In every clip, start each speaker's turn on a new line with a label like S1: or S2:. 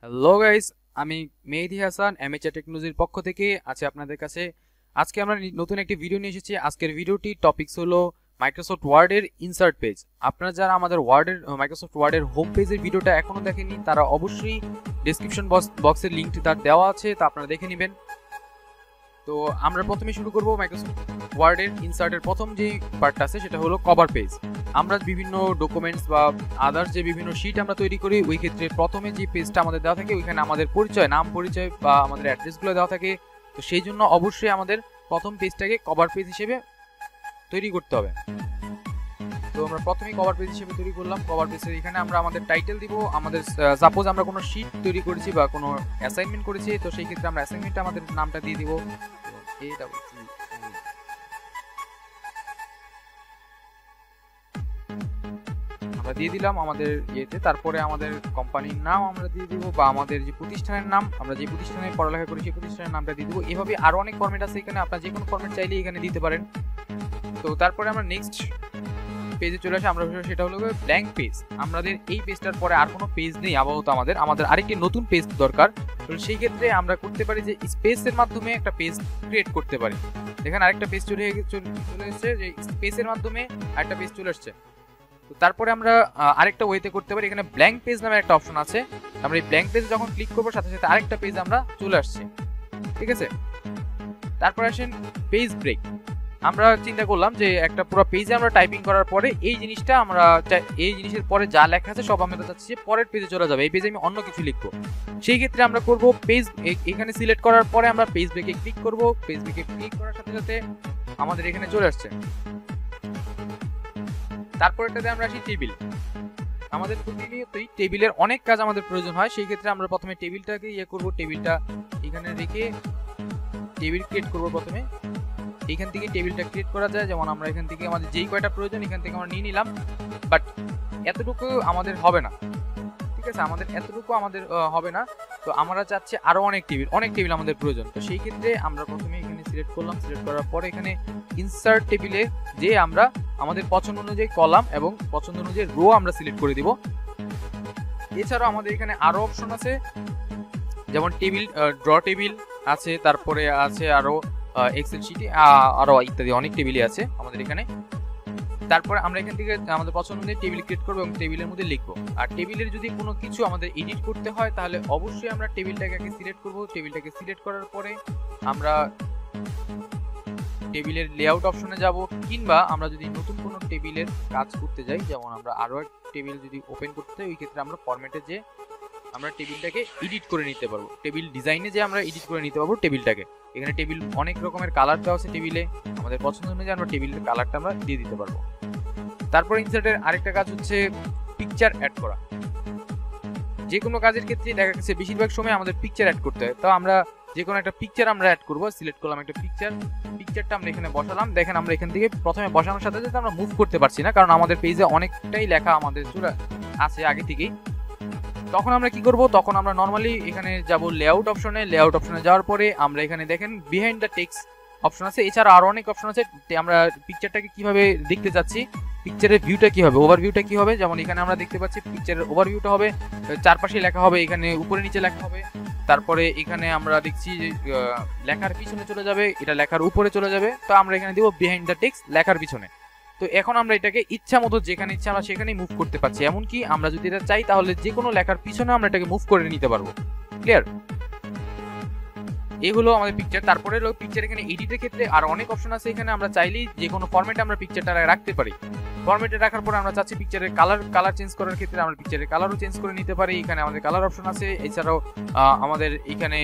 S1: Hello guys, আমি মেহেদি হাসান এমএচএ টেকনোলজির পক্ষ থেকে আছি আপনাদের কাছে। আজকে আমরা নতুন একটি ভিডিও নিয়ে এসেছি। আজকের ভিডিওটি টপিকস হলো মাইক্রোসফট ওয়ার্ডের ইনসার্ট পেজ। আপনারা যারা আমাদের মাইক্রোসফট ওয়ার্ডের হোম পেজের ভিডিওটা এখনো দেখেননি তারা অবশ্যই ডেসক্রিপশন বক্সের লিঙ্কটি তার দেওয়া আছে, তা আপনারা দেখে নেবেন। তো আমরা প্রথমে শুরু করব মাইক্রোসফট ওয়ার্ডের ইনসার্টের প্রথম যে পার্টটা আছে সেটা হলো কভার পেজ। আমরা বিভিন্ন ডকুমেন্টস বা আদার্স যে বিভিন্ন শিট আমরা তৈরি করি, ওই ক্ষেত্রে প্রথমে যে পেজটা আমাদের দেওয়া থাকে ওইখানে আমাদের নাম পরিচয় বা আমাদের অ্যাড্রেসগুলো দেওয়া থাকে। তো সেই জন্য অবশ্যই আমাদের প্রথম পেজটাকে কভার পেজ হিসেবে তৈরি করতে হবে। তো আমরা প্রথমেই কভার পেজ হিসেবে তৈরি করলাম। কভার পেজের এখানে আমরা আমাদের টাইটেল দিব। আমাদের সাপোজ আমরা কোনো শিট তৈরি করেছি বা কোনো অ্যাসাইনমেন্ট করেছি, তো সেই ক্ষেত্রে আমরা অ্যাসাইনমেন্টে আমাদের নামটা দিয়ে দিব। আমরা দিয়ে দিলাম আমাদের ইয়েতে। তারপরে আমাদের কোম্পানির নাম আমরা দিয়ে দিব বা আমাদের যে প্রতিষ্ঠানের নাম, আমরা যে প্রতিষ্ঠানে পড়ালেখা করি সেই প্রতিষ্ঠানের নামটা দিয়ে দিব। এভাবে আরো অনেক ফরম্যাট আছে এখানে, আপনারা যে কোনো ফরম্যাট চাইলে এখানে দিতে পারেন। তো তারপরে আমরা নেক্সট পেজে চলে আসি। আমরা সেটা হলো ব্ল্যাঙ্ক পেজ। আমাদের এই পেজটার পরে আর কোনো পেজ নেই আপাতত, আমাদের আরেকটি নতুন পেজ দরকার। তো সেই ক্ষেত্রে আমরা করতে পারি যে স্পেসের মাধ্যমে একটা পেজ ক্রিয়েট করতে পারি। দেখেন আরেকটা পেজ চলে এসেছে, যে স্পেসের মাধ্যমে আরেকটা পেজ চলে আসছে। তো তারপরে আমরা আরেকটা ওয়েতে করতে পারি। এখানে ব্ল্যাঙ্ক পেজ নামে একটা অপশন আছে। আমরা এই ব্ল্যাঙ্ক পেজ যখন ক্লিক করবো সাথে সাথে আরেকটা পেজ আমরা চলে আসছে, ঠিক আছে। তারপরে আসেন পেজ ব্রেক। আমরা চিন্তা করলাম যে একটা পুরো পেজে আমরা টাইপিং করার পরে এই জিনিসের পরে যা লেখা আছে সব আমরা চাচ্ছি যে পরের পেজে চলে যাবে, এই পেজে আমি অন্য কিছু লিখবো। সেই ক্ষেত্রে আমরা করব পেজ এখানে সিলেক্ট করার পরে আমরা পেজ ব্রেকে ক্লিক করব। পেজ ব্রেকে ক্লিক করার সাথে সাথে আমাদের এখানে চলে আসছে। তারপর এটাতে আমরা আসি টেবিল। আমাদের প্রতিনিয়তই টেবিলের অনেক কাজ আমাদের প্রয়োজন হয়। সেই ক্ষেত্রে আমরা প্রথমে টেবিলটাকে করব। টেবিলটা এখানে রেখে টেবিল ক্রিয়েট করব। প্রথমে এখান থেকে টেবিলটা ক্রিয়েট করা যায়, যেমন আমরা এখান থেকে আমাদের যেই কয়টা প্রয়োজন এখান থেকে আমরা নিয়ে নিলাম। বাট এতটুকু আমাদের হবে না, ঠিক আছে, আমাদের এতটুকু হবে না। তো আমরা চাচ্ছি আরো অনেক টেবিল আমাদের প্রয়োজন। তো সেই ক্ষেত্রে আমরা প্রথমে এখানে সিলেক্ট করলাম। সিলেক্ট করার পরে এখানে ইনসার্ট টেবিলে যে আমরা আমাদের পছন্দ অনুযায়ী কলাম এবং পছন্দ অনুযায়ী রো আমরা সিলেক্ট করে দিব। এছাড়াও আমাদের এখানে আরো অপশন আছে, যেমন টেবিল ড্র টেবিল আছে, তারপরে আছে আরো এক্সেল শিটে আরো ইত্যাদি অনেক টেবিলই আছে আমাদের এখানে। তারপরে আমরা এখান থেকে আমাদের পছন্দ অনুযায়ী টেবিল ক্রিয়েট করবো এবং টেবিলের মধ্যে লিখবো। আর টেবিলের যদি কোনো কিছু আমাদের এডিট করতে হয় তাহলে অবশ্যই আমরা টেবিলটাকে আগে সিলেক্ট করবো। টেবিলটাকে সিলেক্ট করার পরে আমরা টেবিলের লেআউট অপশনে যাব, কিংবা আমরা যদি নতুন কোনো টেবিলের কাজ করতে যাই, যেমন আমরা আরো এক টেবিল যদি ওপেন করতে চাই, ওই ক্ষেত্রে আমরা ফরম্যাটে যে আমরা টেবিলটাকে এডিট করে নিতে পারবো। টেবিল ডিজাইনে যে আমরা এডিট করে নিতে পারবো টেবিলটাকে। এখানে টেবিল অনেক রকমের কালার দেওয়া আছে টেবিলে, আমাদের পছন্দ অনুযায়ী আমরা টেবিলের কালারটা আমরা দিয়ে দিতে পারবো। তারপর ইনসার্টের আরেকটা কাজ হচ্ছে পিকচার অ্যাড করা। যে কোনো কাজের ক্ষেত্রে দেখা গেছে বেশিরভাগ সময় আমাদের পিকচার অ্যাড করতে হয়। তো আমরা যে কোনো একটা পিকচার আমরা অ্যাড করবো। সিলেক্ট করলাম একটা পিকচারটা আমরা এখানে বসালাম। দেখেন আমরা এখান থেকে প্রথমে বসানোর সাথে সাথে আমরা মুভ করতে পারছি না, কারণ আমাদের পেজে অনেকটাই লেখা আমাদের আছে আগে থেকেই। তখন আমরা কি করব, তখন আমরা নরমালি এখানে যাব লেআউট অপশনে যাওয়ার পরে আমরা এখানে দেখেন বিহাইন্ড দ্য টেক্সট অপশন আছে। এছাড়া আরো অনেক অপশন আছে। আমরা পিকচারটাকে কিভাবে দেখতে যাচ্ছি, পিকচারের ভিউটা কি হবে, ওভারভিউটা কি হবে, যেমন এখানে আমরা দেখতে পাচ্ছি পিকচারের ওভারভিউটা হবে, চারপাশে লেখা হবে, এখানে উপরে নিচে লেখা হবে। তারপরে এখানে আমরা দেখছি লেখার পিছনে চলে যাবে, এটা লেখার উপরে চলে যাবে। তো আমরা এখানে দিব বিহাইন্ড দ্য টেক্সট লেখার পিছনে। তো এখন আমরা এটাকে ইচ্ছা মতো যেখানে ইচ্ছা আমরা সেখানেই মুভ করতে পারছি। এমনকি আমরা যদি এটা চাই তাহলে যে কোনো লেখার পিছনে আমরা এটাকে মুভ করে নিতে পারবো। ক্লিয়ার? এগুলো আমাদের পিকচার। তারপরে হলো পিকচার। এখানে এডিটের ক্ষেত্রে আর অনেক অপশন আছে। এখানে আমরা চাইলেই যে কোনো ফরম্যাটে আমরা পিকচারটা রাখতে পারি। ফরম্যাটে রাখার পরে আমরা চাচ্ছি পিকচারের কালার চেঞ্জ করার ক্ষেত্রে আমরা পিকচারের কালারও চেঞ্জ করে নিতে পারি। এখানে আমাদের কালার অপশন আছে। এছাড়াও আমাদের এখানে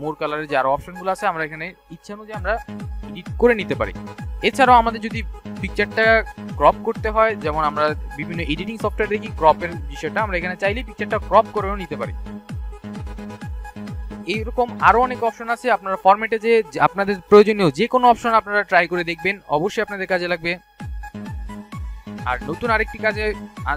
S1: মোর কালারের যে আরো অপশনগুলো আছে আমরা এখানে ইচ্ছা অনুযায়ী আমরা এডিট করে নিতে পারি। এছাড়াও আমাদের যদি পিকচারটা ক্রপ করতে হয়, যেমন আমরা বিভিন্ন এডিটিং সফটওয়্যার দেখি ক্রপের বিষয়টা, আমরা এখানে চাইলেই পিকচারটা ক্রপ করেও নিতে পারি। এইরকম আরো অনেক অপশন আছে। আপনারা ফরম্যাটে যে আপনাদের প্রয়োজনীয় যে কোনো অপশন আপনারা ট্রাই করে দেখবেন, অবশ্যই আপনাদের কাজে লাগবে। আর নতুন আরেকটি কাজে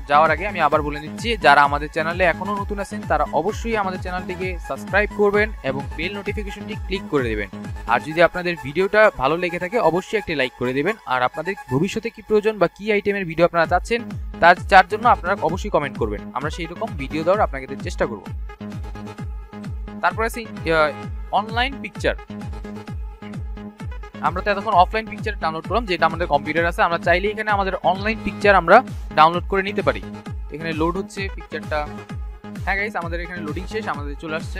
S1: যাওয়ার আগে আমি আবার বলে নিচ্ছি, যারা আমাদের চ্যানেলে এখনো নতুন আছেন তারা অবশ্যই আমাদের চ্যানেলটিকে সাবস্ক্রাইব করবেন এবং বেল নোটিফিকেশনটি ক্লিক করে দেবেন। আর যদি আপনাদের ভিডিওটা ভালো লেগে থাকে অবশ্যই একটি লাইক করে দেবেন। আর আপনাদের ভবিষ্যতে কি প্রয়োজন বা কি আইটেমের ভিডিও আপনারা চাচ্ছেন তার জন্য আপনারা অবশ্যই কমেন্ট করবেন। আমরা সেই রকম ভিডিও দেওয়ার আপনাদের চেষ্টা করব। তারপরে আছে অনলাইন পিকচার। আমরা তো এতক্ষণ অফলাইন পিকচার ডাউনলোড করলাম, যেটা আমাদের কম্পিউটার আছে। আমরা চাইলে এখানে আমাদের অনলাইন পিকচার আমরা ডাউনলোড করে নিতে পারি। এখানে লোড হচ্ছে পিকচারটা। হ্যাঁ গাইস, আমাদের এখানে লোডিং শেষ, আমাদের চলে আসছে।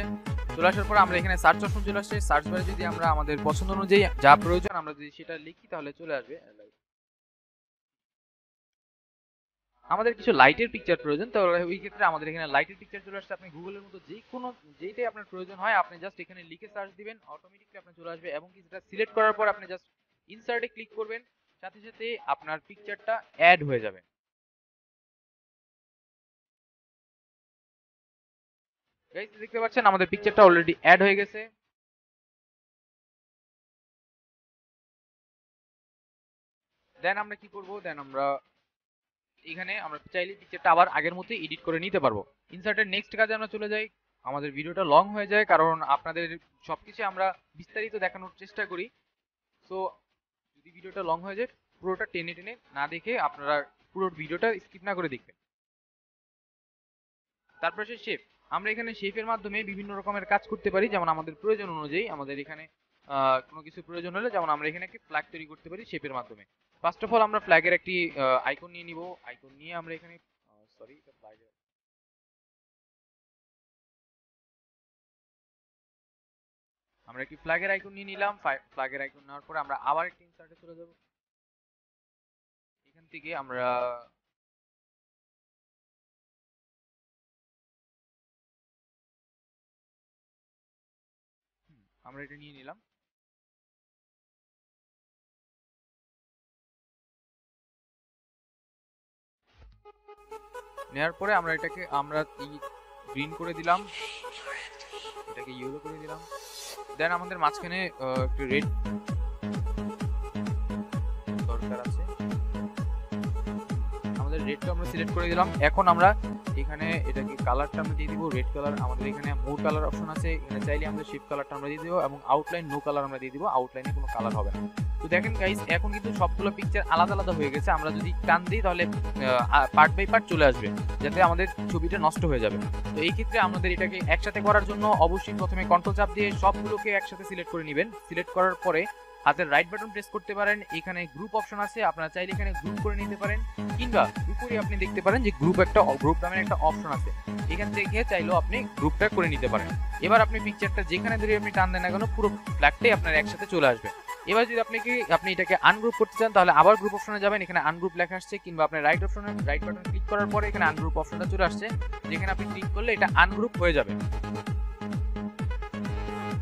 S1: চলে আসার পর আমরা এখানে সার্চ অপশন চলে আসছে। সার্চ বারে যদি আমরা আমাদের পছন্দ অনুযায়ী যা প্রয়োজন আমরা যদি সেটা লিখি তাহলে চলে আসবে। আমাদের কিছু লাইটের পিকচার প্রয়োজন, তো ওই ক্ষেত্রে আমাদের এখানে লাইটের পিকচার চলে আসছে। আপনি গুগলের মতো যে কোনো যেইটাই আপনার প্রয়োজন হয় আপনি জাস্ট এখানে লিখে সার্চ দিবেন, অটোমেটিকলি আপনার চলে আসবে। এবং কিছুটা সিলেক্ট করার পর আপনি জাস্ট ইনসার্টে ক্লিক করবেন, সাথে সাথে আপনার পিকচারটা অ্যাড হয়ে যাবে। গাইস দেখতে পাচ্ছেন আমাদের পিকচারটা অলরেডি অ্যাড হয়ে গেছে। দেন আমরা কি করব, দেন আমরা এখানে আমরা চাইলে পিকচারটা আবার আগের মতোই এডিট করে নিতে পারবো। ইনসার্টের নেক্সট কাজে আমরা চলে যাই। আমাদের ভিডিওটা লং হয়ে যায় কারণ আপনাদের সবকিছু আমরা বিস্তারিত দেখানোর চেষ্টা করি। সো যদি ভিডিওটা লং হয়ে যায় পুরোটা টেনে টেনে না দেখে আপনারা পুরো ভিডিওটা স্কিপ না করে দেখবেন। তারপর সে শেপ, আমরা এখানে শেপের মাধ্যমে বিভিন্ন রকমের কাজ করতে পারি, যেমন আমাদের প্রয়োজন অনুযায়ী। আমাদের এখানে কোনো কিছু প্রয়োজন হলে যেমন আমরা এখানে একটি ফ্ল্যাগ তৈরি করতে পারি শেপের মাধ্যমে। ফার্স্ট অফ অল আমরা ফ্ল্যাগের একটি আইকন নিয়ে নিব। আইকন নিয়ে আমরা এখানে সরি ফ্ল্যাগের আমরা একটি ফ্ল্যাগের আইকন নিয়ে নিলাম। ফ্ল্যাগের আইকন নেওয়ার পরে আমরা আবার একটি ইনসার্টে চলে যাব। এখান থেকে আমরা এটা নিয়ে নিলাম। নেওয়ার পরে আমরা এটাকে গ্রিন করে দিলাম, এটাকে ইয়েলো করে দিলাম। দেন আমাদের মাঝখানে একটু রেড দরকার আছে, আমাদের রেডটা আমরা সিলেক্ট করে দিলাম। এখন আমরা এখানে এটাকে কালারটা আমরা দিয়ে দিব রেড কালার। আমাদের এখানে মোর কালার অপশন আছে, এখানে চাইলে আমরা শেপ কালারটা আমরা দিয়ে দিব এবং আউটলাইন নো কালার আমরা দিয়ে দিব, আউটলাইনে কোনো কালার হবে না। তো দেখেন গাইস এখন কিন্তু সবগুলো পিকচার আলাদা আলাদা হয়ে গেছে। আমরা যদি টান দিই তাহলে পার্ট বাই পার্ট চলে আসবে, যাতে আমাদের ছবিটা নষ্ট হয়ে যাবে। তো এই ক্ষেত্রে আমাদের এটাকে একসাথে করার জন্য অবশ্যই প্রথমে কন্ট্রোল চাপ দিয়ে সবগুলোকে একসাথে সিলেক্ট করে নেবেন। সিলেক্ট করার পরে হাতের রাইট বাটন প্রেস করতে পারেন, এখানে গ্রুপ অপশন আছে, আপনারা চাইলে এখানে গ্রুপ করে নিতে পারেন, কিংবা উপরে আপনি দেখতে পারেন যে গ্রুপ নামের একটা অপশন আছে, এখান থেকে চাইলেও আপনি গ্রুপটা করে নিতে পারেন। এবার আপনি পিকচারটা যেখানে ধরে আপনি টান দেন না কেন পুরো ফ্ল্যাগটাই আপনার একসাথে চলে আসবে। এবার যদি আপনি এটাকে আনগ্রুপ করতে চান তাহলে আবার গ্রুপ অপশনে যাবেন, এখানে আনগ্রুপ লেখা আসছে, কিংবা আপনি রাইট বাটন ক্লিক করার পরে এখানে আনগ্রুপ অপশনটা চলে আসছে, যেখানে আপনি ক্লিক করলে এটা আনগ্রুপ হয়ে যাবে।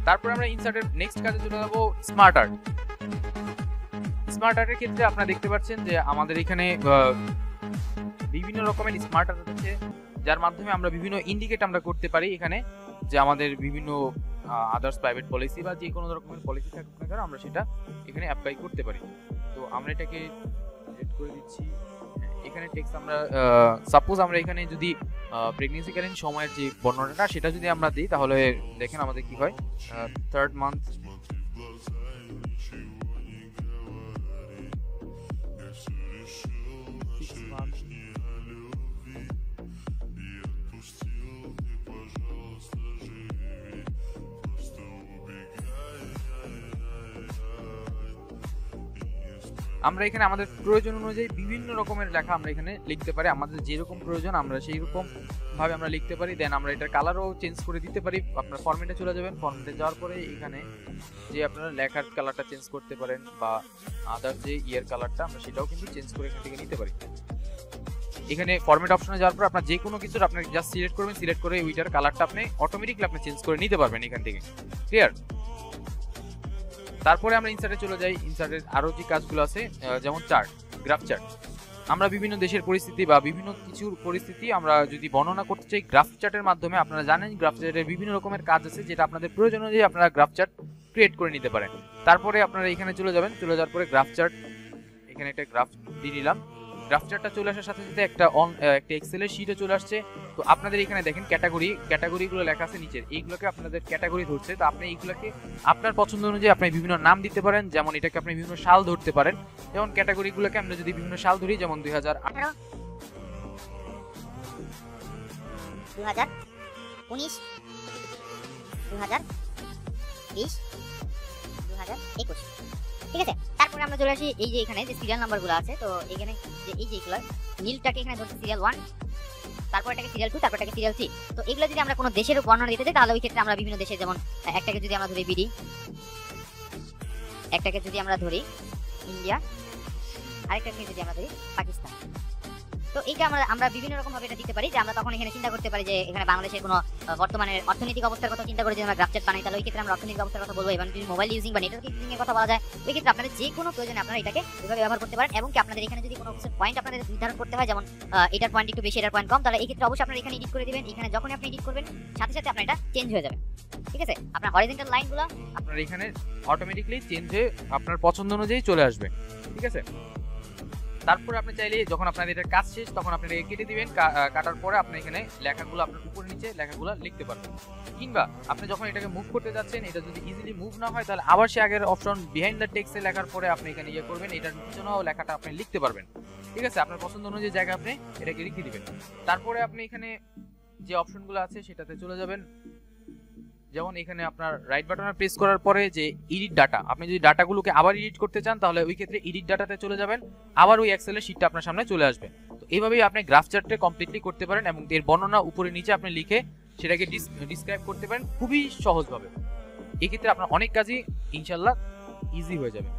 S1: তারপর আমরা ইনসার্টের নেক্সট কাজে চলে যাব স্মার্ট আর্ট। স্মার্ট আর্টের ক্ষেত্রে আপনারা দেখতে পাচ্ছেন যে আমাদের এখানে বিভিন্ন রকমের স্মার্ট আর্ট আছে, যার মাধ্যমে আমরা বিভিন্ন ইন্ডিকেট আমরা করতে পারি এখানে যে আমাদের বিভিন্ন আদার্স প্রাইভেট পলিসি বা যে কোনো রকমের পলিসি থাকুক না কেন আমরা সেটা এখানে অ্যাপ্লাই করতে পারি। তো আমরা এটাকে সিলেক্ট করে দিচ্ছি। এখানে টেক্সট আমরা সাপোজ আমরা এখানে যদি প্রেগন্যান্সিকালীন সময়ের যে বর্ণনাটা সেটা যদি আমরা দিই তাহলে দেখেন আমাদের কি হয়, 3rd month, আমরা এখানে আমাদের প্রয়োজন অনুযায়ী বিভিন্ন রকমের লেখা আমরা এখানে লিখতে পারি, আমাদের যেরকম প্রয়োজন আমরা সেই রকম ভাবে আমরা লিখতে পারি। দেন আমরা এটার কালারও চেঞ্জ করে দিতে পারি। আপনার ফরম্যাটে চলে যাবেন, ফরম্যাটে যাওয়ার পরে এখানে যে আপনারা লেখার কালারটা চেঞ্জ করতে পারেন বা আদার যে কালারটা আমরা সেটাও কিন্তু চেঞ্জ করে এখান থেকে নিতে পারি। এখানে ফরম্যাট অপশনে যাওয়ার পর আপনার যে কোনো কিছুর আপনি জাস্ট সিলেক্ট করবেন, সিলেক্ট করে ওইটার কালারটা আপনি অটোমেটিকলি আপনি চেঞ্জ করে নিতে পারবেন এখান থেকে। ক্লিয়ার? তারপরে আমরা ইনসার্টে চলে যাই। ইনসার্টের আরো যে কাজগুলো আছে যেমন চার্ট, গ্রাফ চার্ট। আমরা বিভিন্ন দেশের পরিস্থিতি বা বিভিন্ন কিছুর পরিস্থিতি আমরা যদি বর্ণনা করতে চাই গ্রাফ চার্টের মাধ্যমে, আপনারা জানেন গ্রাফ চার্টের বিভিন্ন রকমের কাজ আছে যেটা আপনাদের প্রয়োজন অনুযায়ী আপনারা গ্রাফ চার্ট ক্রিয়েট করে নিতে পারেন। তারপরে আপনারা এখানে চলে যাবেন, চলে যাওয়ার পরে গ্রাফ চার্ট, এখানে একটা গ্রাফ দিয়ে নিলাম। গ্রাফ চার্টটা চলে আসার সাথে সাথে একটা এক্সেলের শীটে চলে আসছে। তো আপনাদের এখানে দেখেন ক্যাটাগরিগুলো লেখা আছে নিচের, এইগুলোকে আপনাদের ক্যাটাগরি ধরছে। তো আপনি এইগুলোকে আপনার পছন্দ অনুযায়ী আপনি বিভিন্ন নাম দিতে পারেন, যেমন এটাকে আপনি বিভিন্ন সাল ধরতে পারেন। যেমন ক্যাটাগরিগুলোকে আমরা যদি বিভিন্ন সাল ধরি, যেমন 2018,
S2: 2019, 2020 2021, ঠিক আছে। তারপরে আমরা চলে আসি এই যে এখানে যে সিরিয়াল নাম্বারগুলো আছে, তো এখানে যে এই যে এগুলো নীলটাকে এখানে ধরছি সিরিয়াল 1, তারপর এটাকে সিরিয়াল 2, তারপর এটাকে সিরিয়াল 3। তো এগুলো যদি আমরা কোনো দেশের বর্ণনা দিতে চাই তাহলে ওই ক্ষেত্রে আমরা বিভিন্ন দেশের, যেমন একটাকে যদি আমরা ধরি বিডি, একটাকে যদি আমরা ধরি ইন্ডিয়া, আরেকটাকে যদি আমরা ধরি পাকিস্তান। তো এইটা আমরা বিভিন্ন রকম ভাবে এটা দিতে পারি, যে আমরা তখন এখানে চিন্তা করতে পারি যে এখানে বাংলাদেশের কোনো বর্তমানে অর্থনৈতিক অবস্থার কথা চিন্তা করে যদি আমরা গ্রাফ চার্ট বানাই, তাহলে ওই ক্ষেত্রে আমরা অর্থনৈতিক অবস্থার কথা বলবো। এবং যদি মোবাইল ইউজিং বা নেটওয়ার্ক ইউজিং এর কথা বলা যায়, ওই ক্ষেত্রে আপনাদের যে কোনো প্রয়োজনে আপনারা এটাকে এভাবে ব্যবহার করতে পারেন। এবং কি আপনাদের এখানে যদি কোনো পয়েন্ট আপনাদের নির্ধারণ করতে হয়, যেমন এটার পয়েন্ট একটু বেশি, এটার পয়েন্ট কম, তাহলে এই ক্ষেত্রে অবশ্যই আপনারা এখানে এডিট করে দিবেন। এখানে যখন আপনি এডিট করবেন সাথে সাথে আপনার এটা চেঞ্জ হয়ে যাবে, ঠিক আছে। আপনার হরিজন্টাল লাইনগুলো
S1: আপনার এখানে অটোমেটিক্যালি চেঞ্জ হয়ে আপনার পছন্দ অনুযায়ী চলে আসবে, ঠিক আছে। তারপরে আপনি চাইলে যখন আপনার এটার কাজ শেষ তখন আপনি এটা কেটে দিবেন, কাটার পরে আপনি এখানে লেখাগুলো আপনার উপরে নিচে লেখাগুলো লিখতে পারবেন। কিংবা আপনি যখন এটাকে মুভ করতে যাচ্ছেন, এটা যদি ইজিলি মুভ না হয় তাহলে আবার সে আগের অপশন বিহাইন্ড দ্য টেক্সটে লেখার পরে আপনি এখানে ইয়ে করবেন, এটার পিছনেও লেখাটা আপনি লিখতে পারবেন, ঠিক আছে। আপনার পছন্দ অনুযায়ী জায়গা আপনি এটাকে লিখে দিবেন। তারপরে আপনি এখানে যে অপশনগুলো আছে সেটাতে চলে যাবেন। যেমন এখানে আপনার রাইট বাটনে প্রেস করার পরে যে এডিট ডাটা, আপনি যদি ডাটাগুলোকে আবার এডিট করতে চান তাহলে ওই ক্ষেত্রে এডিট ডাটাতে চলে যাবেন, আবার ওই এক্সেলের শীটটা আপনার সামনে চলে আসবে। তো এইভাবেই আপনি গ্রাফ চার্টে কমপ্লিটলি করতে পারেন এবং এর বর্ণনা উপরে নিচে আপনি লিখে সেটাকে ডিসক্রাইব করতে পারেন খুবই সহজভাবে। এই ক্ষেত্রে আপনার অনেক কাজই ইনশাল্লাহ ইজি হয়ে যাবে।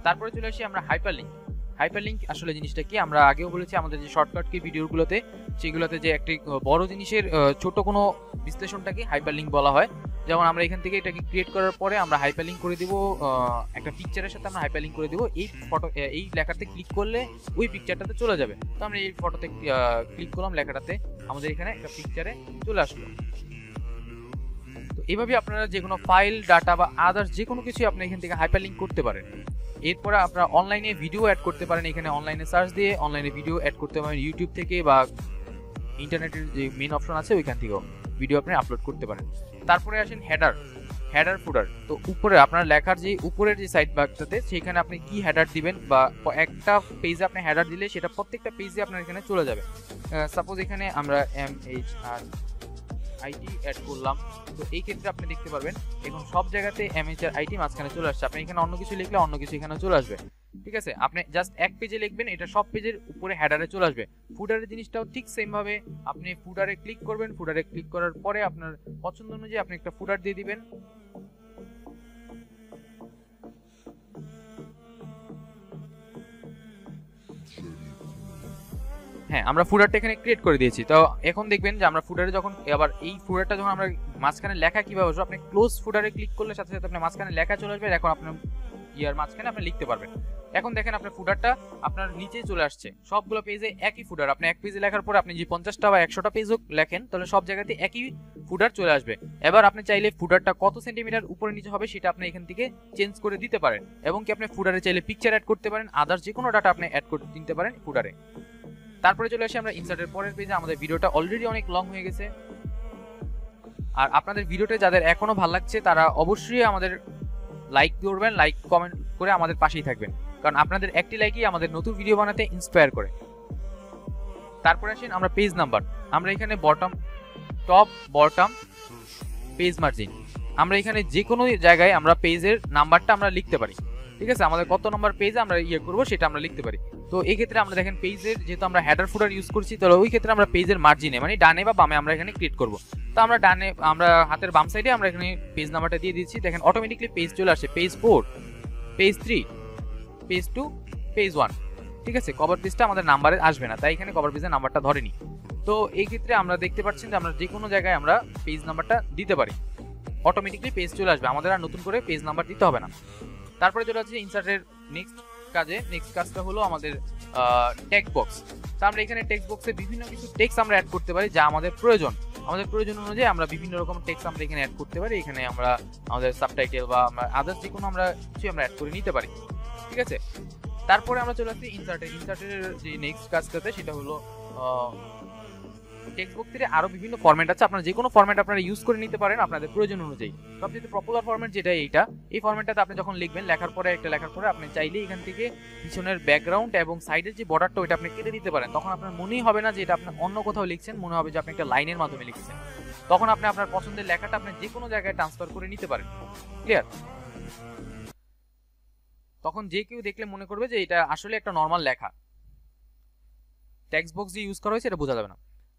S1: তারপরে চলে আসি আমরা হাইপারলিংক। হাইপারলিংক আসলে জিনিসটা কি, আমরা আগেও বলেছি আমাদের যে শর্টকাট কি ভিডিওগুলোতে, সেগুলোতে যে একটি বড় জিনিসের ছোট কোনো বিশ্লেষণটাকে হাইপারলিংক বলা হয়। যেমন আমরা এখান থেকে এটাকে ক্রিয়েট করার পরে আমরা হাইপারলিংক করে দিব, একটা পিকচারের সাথে আমরা হাইপারলিংক করে দিব। এই ফটো এই লেখাতে ক্লিক করলে ওই পিকচারটাতে চলে যাবে। তো আমরা এই ফটোতে ক্লিক করলাম, লেখাটাতে আমাদের এখানে একটা পিকচারে চলে আসলো। তো এইভাবে আপনারা যে কোনো ফাইল, ডাটা বা আদার্স যে কোনো কিছু আপনি এখান থেকে হাইপারলিংক করতে পারেন। এরপরে আপনারা অনলাইনে ভিডিও অ্যাড করতে পারেন। এখানে অনলাইনে সার্চ দিয়ে অনলাইনে ভিডিও অ্যাড করতে পারেন, ইউটিউব থেকে বা ইন্টারনেটের যে মেন অপশন আছে ওইখান থেকেও ভিডিও আপনি আপলোড করতে পারেন। তারপরে আসেন হেডার ফুডার। তো উপরে আপনার লেখার যে উপরের যে সাইড বাক্সটাতে সেখানে আপনি কি হেডার দিবেন, বা একটা পেজে আপনি হেডার দিলে সেটা প্রত্যেকটা পেজে আপনার এখানে চলে যাবে। সাপোজ এখানে আমরা MHRIT অ্যাড করলাম, তো এই ক্ষেত্রে আপনি দেখতে পারবেন এখন সব জায়গাতে MHRIT মাঝখানে চলে আসছে। আপনি এখানে অন্য কিছু লিখলে অন্য কিছু এখানে চলে আসবে, ঠিক আছে। আপনি জাস্ট এক পেজে লিখবেন, এটা সব পেজের উপরে হেডারে চলে আসবে। ফুডারের জিনিসটাও ঠিক সেম ভাবে আপনি ফুডারে ক্লিক করবেন, ফুডারে ক্লিক করার পরে আপনার পছন্দ অনুযায়ী আপনি একটা ফুডার দিয়ে দিবেন। হ্যাঁ, আমরা ফুডারটা এখানে ক্রিয়েট করে দিয়েছি। তো এখন দেখবেন যে আমরা ফুডারে যখন আবার এই ফুডারটা যখন আমরা মাঝখানে লেখা কিভাবে আসবে, আপনি ক্লোজ ফুডারে ক্লিক করলে সাথে সাথে আপনার মাঝখানে লেখা চলে আসবে। এখন আপনার ইয়ার মাঝখানে আপনি লিখতে পারবেন। এখন দেখেন আপনার ফুডারটা আপনার নিচে চলে আসছে, সবগুলো পেজে একই ফুডার। আপনি এক পেজে লেখার পরে আপনি যে 50টা বা 100টা পেজও লেখেন তাহলে সব জায়গাতে একই ফুডার চলে আসবে। এবার আপনি চাইলে ফুডারটা কত সেন্টিমিটার উপরে নিচে হবে সেটা আপনি এখান থেকে চেঞ্জ করে দিতে পারেন, এবং কি আপনি ফুডারে চাইলে পিকচার অ্যাড করতে পারেন, আদার্স যে কোনো ডাটা আপনি অ্যাড করে দিতে পারেন ফুডারে। তারপরে চলে আসি আমরা ইনসার্টের পরের পেজে। আমাদের ভিডিওটা অলরেডি অনেক লং হয়ে গেছে, আর আপনাদের ভিডিওটা যাদের এখনো ভালো লাগছে তারা অবশ্যই আমাদের লাইক করবেন, লাইক কমেন্ট করে আমাদের পাশেই থাকবেন, কারণ আপনাদের একটি লাইকই আমাদের নতুন ভিডিও বানাতে ইন্সপায়ার করে। তারপরে আসেন আমরা পেজ নাম্বার। আমরা এখানে টপ বটম পেজ মার্জিন, আমরা এখানে যে কোনো জায়গায় আমরা পেজের নাম্বারটা আমরা লিখতে পারি, ঠিক আছে। আমাদের কত নম্বর পেজে আমরা ইয়ে করবো সেটা আমরা লিখতে পারি। তো এই ক্ষেত্রে আমরা দেখেন পেজের যেহেতু আমরা হেডার ফুডার ইউজ করছি, তাহলে ওই ক্ষেত্রে আমরা পেজের মার্জিনে মানে ডানে বা বামে আমরা এখানে ক্রিয়েট করব। তো আমরা ডানে, আমরা হাতের বাম সাইডে আমরা এখানে পেজ নাম্বারটা দিয়ে দিচ্ছি। দেখেন অটোমেটিকলি পেজ চলে আসে, পেজ 4, পেজ 3, পেজ 2, পেজ 1, ঠিক আছে। কভার পেজটা আমাদের নাম্বারে আসবে না, তাই এখানে কভার পেজের নাম্বারটা ধরেনি। তো এই ক্ষেত্রে আমরা দেখতে পাচ্ছেন যে আমরা যে কোনো জায়গায় আমরা পেজ নাম্বারটা দিতে পারি, অটোমেটিকলি পেজ চলে আসবে, আমাদের আর নতুন করে পেজ নাম্বার দিতে হবে না। তারপরে চলে আসছে ইনসার্টের নেক্সট কাজটা হলো আমাদের টেক্সট বক্স। তো আমরা এখানে টেক্সট বক্সে বিভিন্ন কিছু টেক্সট আমরা অ্যাড করতে পারি যা আমাদের প্রয়োজন অনুযায়ী আমরা বিভিন্ন রকম টেক্সট আমরা এখানে অ্যাড করতে পারি। এখানে আমরা আমাদের সাবটাইটেল বা আমরা আদার্স যে কোনো আমরা কিছু আমরা অ্যাড করে নিতে পারি, ঠিক আছে। তারপরে আমরা চলে আসছি ইনসার্টের যে নেক্সট কাজটাতে, সেটা হলো টেক্সট বক্সের আরো বিভিন্ন ফরম্যাট আছে, আপনারা যে কোনো ফরম্যাট আপনারা ইউজ করে নিতে পারেন আপনাদের প্রয়োজন অনুযায়ী। সবচেয়ে পপুলার ফরম্যাট যেটা এই ফরম্যাটটাতে আপনি যখন লিখবেন, লেখার পরে আপনি চাইলে এখান থেকে পিছনের ব্যাকগ্রাউন্ড এবং সাইডের যে বর্ডারটা ওইটা আপনি কেটে দিতে পারেন। তখন আপনার মনেই হবে না যে এটা আপনি অন্য কোথাও লিখছেন, মনে হবে যে আপনি একটা লাইনের মাধ্যমে লিখছেন। তখন আপনি আপনার পছন্দের লেখাটা আপনি যে কোনো জায়গায় ট্রান্সফার করে নিতে পারেন। ক্লিয়ার? তখন যে কেউ দেখলে মনে করবে যে এটা আসলে একটা নর্মাল লেখা, টেক্সট বক্স যে ইউজ করা হয়েছে এটা বোঝা যাবে না।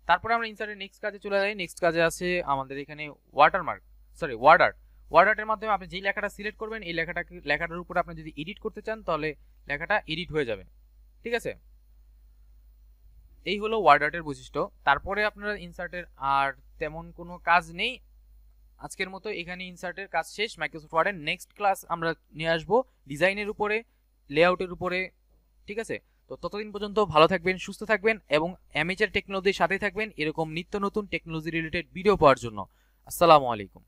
S1: তারপরে আমরা ইনসার্টের নেক্সট কাজে চলে যাই। নেক্সট কাজে আছে আমাদের এখানে watermark, sorry word art. Word আর্টের মাধ্যমে আপনি যেই লেখাটা সিলেক্ট করবেন এই লেখাটার উপরে আপনি যদি এডিট করতে চান তাহলে লেখাটা এডিট হয়ে যাবে। ঠিক আছে, এই হলো ওয়ার্ড আর্টের বৈশিষ্ট্য। তারপরে আপনারা ইনসার্টের আর তেমন কোনো কাজ নেই। আজকের মতো এখানে ইনসার্টের কাজ শেষ মাইক্রোসফট ওয়ার্ডের। নেক্সট ক্লাস আমরা নিয়ে আসবো ডিজাইনের উপরে, লেআউটের উপরে। ঠিক আছে, তো ততদিন পর্যন্ত ভালো থাকবেন, সুস্থ থাকবেন এবং অ্যামেচার টেকনোলজির সাথে থাকবেন এরকম নিত্য নতুন টেকনোলজি রিলেটেড ভিডিও পাওয়ার জন্য। আসসালামু আলাইকুম।